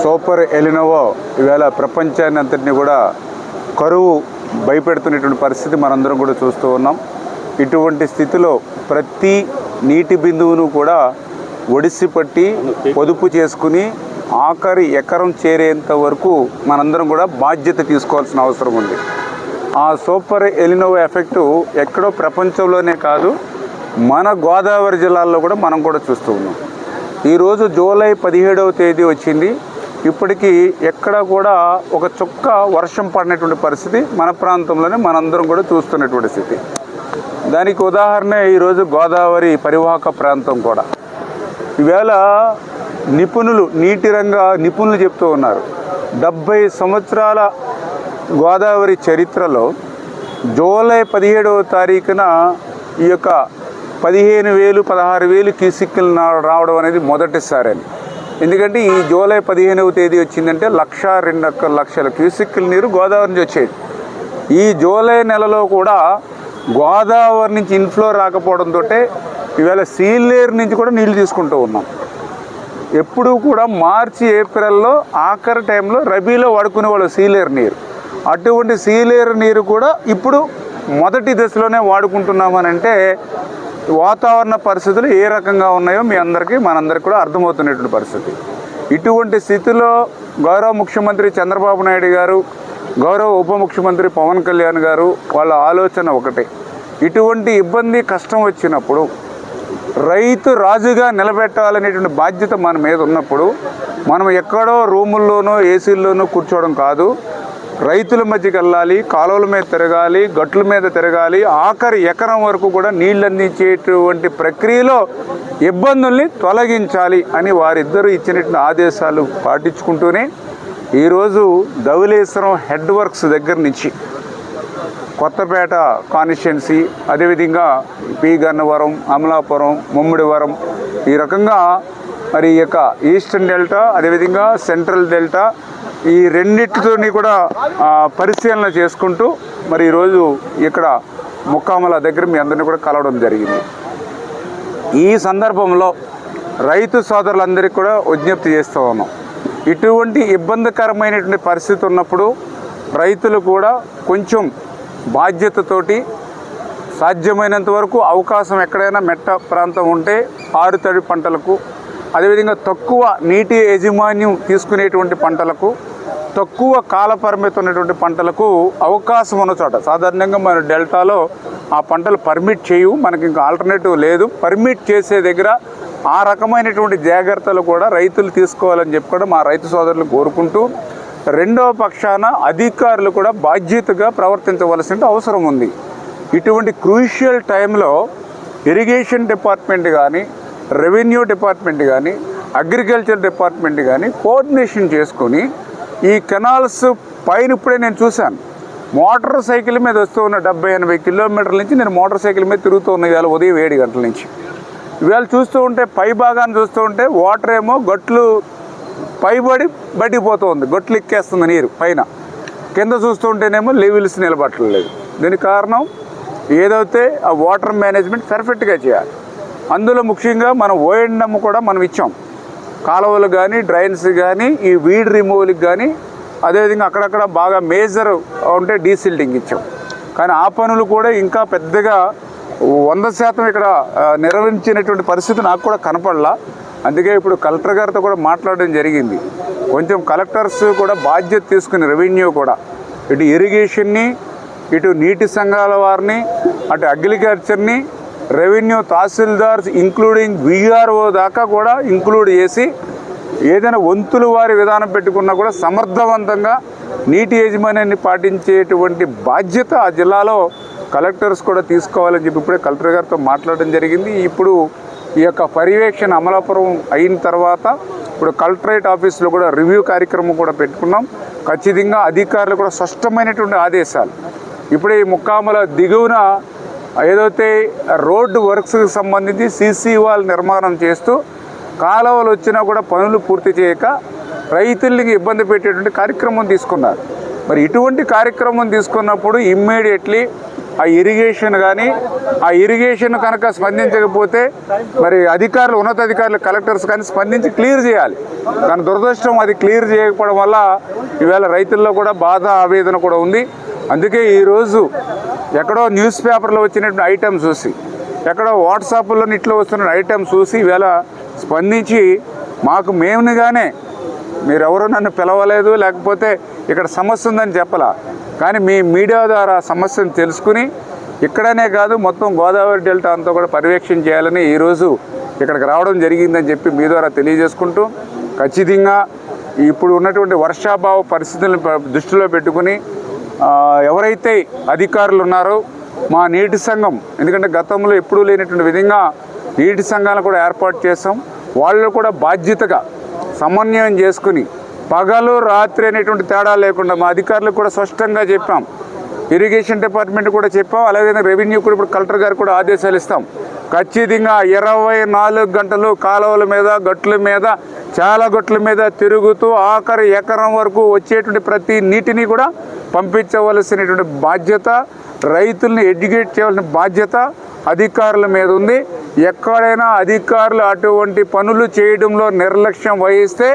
Super ఎలినోవా ఈవేళ ప్రపంచాన్ని అంతటినీ కూడా కరువు భయపెడుతున్నటువంటి పరిస్థితి మనందరం కూడా చూస్తూ ఉన్నాం. ఇటువంటి స్థితిలో ప్రతి నీటి బిందువును కూడా ఒడిసి పట్టి పొదుపు చేసుకుని ఆఖరి ఎకరం చేరేంత వరకు మనందరం కూడా బాధ్యత తీసుకోవాల్సిన అవసరం ఉంది. ఆ సూపర్ ఎలినోవా ఎఫెక్టు ఎక్కడో ప్రపంచంలోనే కాదు, మన గోదావరి జిల్లాల్లో కూడా మనం కూడా చూస్తూ ఉన్నాం. ఈరోజు జూలై 17వ తేదీ వచ్చింది. ఇప్పటికీ ఎక్కడ కూడా ఒక చుక్క వర్షం పడినటువంటి పరిస్థితి మన ప్రాంతంలోనే మనందరం కూడా చూస్తున్నటువంటి స్థితి. దానికి ఉదాహరణ ఈరోజు గోదావరి పరివాహక ప్రాంతం కూడా. ఈవేళ నిపుణులు, నీటి రంగ నిపుణులు చెప్తూ ఉన్నారు, 70 సంవత్సరాల గోదావరి చరిత్రలో జూలై 17వ తారీఖున ఈ యొక్క 15,000, 16,000 క్యూసిక్లు రావడం అనేది మొదటిసారి. ఎందుకంటే ఈ జూలై 15వ తేదీ వచ్చిందంటే 1,02,00,000 క్యూసిక్ల నీరు గోదావరి నుంచి వచ్చేది. ఈ జూలై నెలలో కూడా గోదావరి నుంచి ఇన్ఫ్లో రాకపోవడంతో ఈవేళ సీలేరు నుంచి కూడా నీళ్లు తీసుకుంటూ ఉన్నాం. ఎప్పుడూ కూడా మార్చి, ఏప్రిల్లో ఆఖరి టైంలో రబీలో వాడుకునేవాళ్ళు సీలేరు నీరు. అటువంటి సీలేరు నీరు కూడా ఇప్పుడు మొదటి దశలోనే వాడుకుంటున్నామని అంటే వాతావరణ పరిస్థితులు ఏ రకంగా ఉన్నాయో మీ అందరికీ మనందరికీ కూడా అర్థమవుతున్నటువంటి పరిస్థితి. ఇటువంటి స్థితిలో గౌరవ ముఖ్యమంత్రి చంద్రబాబు నాయుడు గారు, గౌరవ ఉప ముఖ్యమంత్రి పవన్ కళ్యాణ్ గారు వాళ్ళ ఆలోచన ఒకటే, ఇటువంటి ఇబ్బంది కష్టం వచ్చినప్పుడు రైతు రాజుగా నిలబెట్టాలనేటువంటి బాధ్యత మన మీద ఉన్నప్పుడు మనం ఎక్కడో రూముల్లోనో ఏసీల్లోనో కూర్చోవడం కాదు, రైతుల మధ్యకి వెళ్ళాలి, కాలువల మీద తిరగాలి, గట్ల మీద తిరగాలి, ఆఖరి ఎకరం వరకు కూడా నీళ్ళు అందించేటువంటి ప్రక్రియలో ఇబ్బందుల్ని తొలగించాలి అని వారిద్దరూ ఇచ్చినటువంటి ఆదేశాలు పాటించుకుంటూనే ఈరోజు ధవళేశ్వరం హెడ్ వర్క్స్ దగ్గర నుంచి కొత్తపేట కాన్స్టిట్యున్సీ, అదేవిధంగా పి గన్నవరం, అమలాపురం, ముమ్మిడివరం, ఈ రకంగా మరి ఈ యొక్క ఈస్టర్న్ డెల్టా, అదేవిధంగా సెంట్రల్ డెల్టా, ఈ రెండింటితోని కూడా పరిశీలన చేసుకుంటూ మరి ఈరోజు ఇక్కడ ముక్కామల దగ్గర మీ అందరినీ కూడా కలవడం జరిగింది. ఈ సందర్భంలో రైతు సోదరులందరికీ కూడా విజ్ఞప్తి చేస్తూ ఉన్నాం, ఇటువంటి ఇబ్బందికరమైనటువంటి పరిస్థితి ఉన్నప్పుడు రైతులు కూడా కొంచెం బాధ్యతతోటి సాధ్యమైనంత వరకు అవకాశం ఎక్కడైనా మెట్ట ప్రాంతం ఉంటే ఆరుతడి పంటలకు, అదేవిధంగా తక్కువ నీటి యాజమాన్యం తీసుకునేటువంటి పంటలకు, తక్కువ కాల పరిమితి ఉన్నటువంటి పంటలకు అవకాశం ఉన్న చోట, సాధారణంగా మన డెల్టాలో ఆ పంటలు పర్మిట్ చేయవు, మనకి ఇంకా ఆల్టర్నేటివ్ లేదు, పర్మిట్ చేసే దగ్గర ఆ రకమైనటువంటి జాగ్రత్తలు కూడా రైతులు తీసుకోవాలని చెప్పి కూడా మా రైతు సోదరులు కోరుకుంటూ, రెండవ పక్షాన అధికారులు కూడా బాధ్యతగా ప్రవర్తించవలసిన అవసరం ఉంది. ఇటువంటి క్రూషియల్ టైంలో ఇరిగేషన్ డిపార్ట్మెంట్ కానీ, రెవెన్యూ డిపార్ట్మెంట్ కానీ, అగ్రికల్చర్ డిపార్ట్మెంట్ కానీ కోఆర్డినేషన్ చేసుకొని ఈ కెనాల్స్ పైన ఇప్పుడే నేను చూశాను, మోటార్ సైకిల్ మీద వస్తూ ఉన్న 70-80 కిలోమీటర్ల నుంచి నేను మోటార్ సైకిల్ మీద తిరుగుతూ ఉన్న ఇవాళ ఉదయం 7 గంటల నుంచి. ఇవాళ చూస్తూ ఉంటే పై భాగాన్ని చూస్తూ ఉంటే వాటర్ ఏమో గట్లు పైబడి బయటికి పోతూ ఉంది, గట్లు ఎక్కేస్తుంది నీరు పైన, కింద చూస్తూ ఉంటేనేమో లెవెల్స్ నిలబట్టలేదు. దీనికి కారణం ఏదైతే ఆ వాటర్ మేనేజ్మెంట్ పర్ఫెక్ట్గా చేయాలి. అందులో ముఖ్యంగా మనం ఓఎండ్ఎం కూడా మనం ఇచ్చాం, కాలువలు కానీ, డ్రైన్స్ కానీ, ఈ వీడ్ రిమూవల్కి కానీ, అదేవిధంగా అక్కడక్కడ బాగా మేజర్ ఉంటే డీసిల్టింగ్ ఇచ్చాం. కానీ ఆ పనులు కూడా ఇంకా పెద్దగా 100% ఇక్కడ నిర్వహించినటువంటి పరిస్థితి నాకు కూడా కనపడలా. అందుకే ఇప్పుడు కలెక్టర్ గారితో కూడా మాట్లాడడం జరిగింది, కొంచెం కలెక్టర్స్ కూడా బాధ్యత తీసుకుని రెవెన్యూ కూడా ఇటు ఇరిగేషన్ని, ఇటు నీటి సంఘాల వారిని, అటు అగ్రికల్చర్ని, రెవెన్యూ తహసీల్దార్స్ ఇంక్లూడింగ్ విఆర్ఓ దాకా కూడా ఇంక్లూడ్ చేసి ఏదైనా వంతులు వారి విధానం పెట్టుకున్నా కూడా సమర్థవంతంగా నీటి యాజమాన్యాన్ని పాటించేటువంటి బాధ్యత ఆ జిల్లాలో కలెక్టర్స్ కూడా తీసుకోవాలని చెప్పి ఇప్పుడే కలెక్టర్ గారితో మాట్లాడడం జరిగింది. ఇప్పుడు ఈ యొక్క పర్యవేక్షణ అమలాపురం అయిన తర్వాత ఇప్పుడు కలెక్టరేట్ ఆఫీస్లో కూడా రివ్యూ కార్యక్రమం కూడా పెట్టుకున్నాం. ఖచ్చితంగా అధికారులు కూడా స్పష్టమైనటువంటి ఆదేశాలు, ఇప్పుడే ఈ ముక్కామల దిగువన ఏదైతే రోడ్డు వర్క్స్కి సంబంధించి సీసీ వాల్ నిర్మాణం చేస్తూ కాలువలు వచ్చినా కూడా పనులు పూర్తి చేయక రైతులకి ఇబ్బంది పెట్టేటువంటి కార్యక్రమం తీసుకున్నారు. మరి ఇటువంటి కార్యక్రమం తీసుకున్నప్పుడు ఇమ్మీడియట్లీ ఆ ఇరిగేషన్ కానీ ఆ ఇరిగేషన్ కనుక స్పందించకపోతే మరి అధికారులు ఉన్నతాధికారులు కలెక్టర్స్ కానీ స్పందించి క్లియర్ చేయాలి. కానీ దురదృష్టం అది క్లియర్ చేయకపోవడం వల్ల ఈవేళ రైతుల్లో కూడా బాధ ఆవేదన కూడా ఉంది. అందుకే ఈరోజు ఎక్కడో న్యూస్ పేపర్లో వచ్చినటువంటి ఐటమ్ చూసి ఎక్కడో వాట్సాప్లో ఇట్లా వస్తున్న ఐటమ్ చూసి ఈవేళ స్పందించి మాకు మేమునిగానే మీరెవరూ నన్ను పిలవలేదు, లేకపోతే ఇక్కడ సమస్య ఉందని చెప్పలా, కానీ మీ మీడియా ద్వారా సమస్యను తెలుసుకుని ఇక్కడనే కాదు మొత్తం గోదావరి డెల్టా అంతా కూడా పర్యవేక్షణ చేయాలని ఈరోజు ఇక్కడికి రావడం జరిగిందని చెప్పి మీ ద్వారా తెలియజేసుకుంటూ, ఖచ్చితంగా ఇప్పుడు ఉన్నటువంటి వర్షాభావ పరిస్థితులను దృష్టిలో పెట్టుకుని ఎవరైతే అధికారులు ఉన్నారో మా నీటి సంఘం, ఎందుకంటే గతంలో ఎప్పుడూ లేనటువంటి విధంగా నీటి సంఘాలను కూడా ఏర్పాటు చేస్తాం. వాళ్ళు కూడా బాధ్యతగా సమన్వయం చేసుకుని పగలు రాత్రి అనేటువంటి తేడా లేకుండా మా అధికారులకు కూడా స్పష్టంగా చెప్పాం. ఇరిగేషన్ డిపార్ట్మెంట్ కూడా చెప్పాం, అలాగే రెవెన్యూ కూడా ఇప్పుడు కలెక్టర్ గారు కూడా ఆదేశాలు ఇస్తాం. ఖచ్చితంగా 24 గంటలు కాలువల మీద గట్ల మీద చాలా గట్ల మీద తిరుగుతూ ఆఖరి ఎకరం వరకు వచ్చేటువంటి ప్రతి నీటిని కూడా పంపించవలసినటువంటి బాధ్యత, రైతుల్ని ఎడ్యుకేట్ చేయవలసిన బాధ్యత అధికారుల మీద ఉంది. ఎక్కడైనా అధికారులు అటువంటి పనులు చేయడంలో నిర్లక్ష్యం వహిస్తే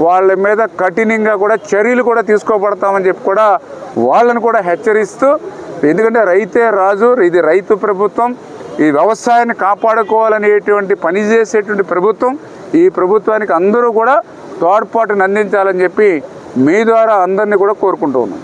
వాళ్ళ మీద కఠినంగా కూడా చర్యలు కూడా తీసుకోబడతామని చెప్పి కూడా వాళ్ళని కూడా హెచ్చరిస్తూ, ఎందుకంటే రైతే రాజు, ఇది రైతు ప్రభుత్వం, ఈ వ్యవసాయాన్ని కాపాడుకోవాలనేటువంటి పని చేసేటువంటి ప్రభుత్వం, ఈ ప్రభుత్వానికి అందరూ కూడా తోడ్పాటును అందించాలని చెప్పి మీ ద్వారా అందరినీ కూడా కోరుకుంటూ ఉన్నాం.